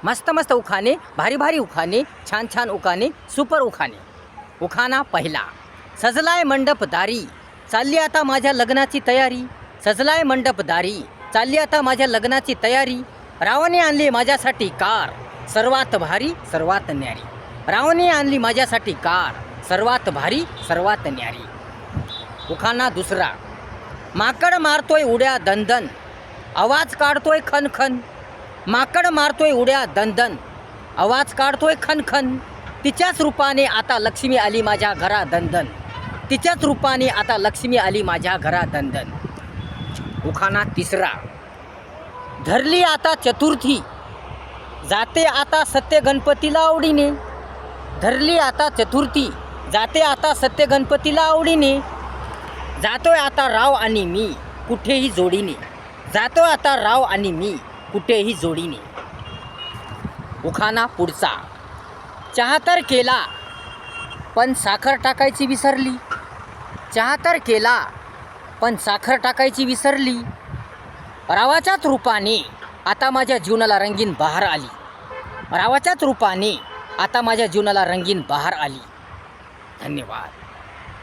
मस्त मस्त उखाणे, भारी भारी उखाणे, छान छान उखाणे, सुपर उखाणे. उखाणा पहिला. सजलाय मंडप दारी, चालली आता माझ्या लग्नाची तयारी. सजलाय मंडप दारी, चालली आता माझ्या लग्नाची तयारी. रावाने आणली माझ्यासाठी कार, सर्वात भारी सर्वात न्यारी. रावाने आणली माझ्यासाठी कार, सर्वात भारी सर्वात न्यारी. उखाणा दुसरा. माकड मारतोय उड्या दणदण, आवाज काढतोय खनखन. माकड मारतोय उड्या दणदण, आवाज काढतोय खनखन. तिच्याच रूपाने आता लक्ष्मी आली माझ्या घरा दणदण. तिच्याच रूपाने आता लक्ष्मी आली माझ्या घरा दणदण. उखाणा तिसरा. धरली आता चतुर्थी, जाते आता सत्य गणपतीला आवडीने. धरली आता चतुर्थी, जाते आता सत्य गणपतीला आवडीने. जातोय आता राव आणि मी कुठेही जोडीने. जातोय आता राव आणि मी कुठेही जोडीने. उखाणा पुढचा. चहा तर केला पण साखर टाकायची विसरली. चहा तर केला पण साखर टाकायची विसरली. रावाच्याच रूपाने आता माझ्या जीवनाला रंगीन बहार आली. रावाच्याच रूपाने आता माझ्या जीवनाला रंगीन बहार आली. धन्यवाद.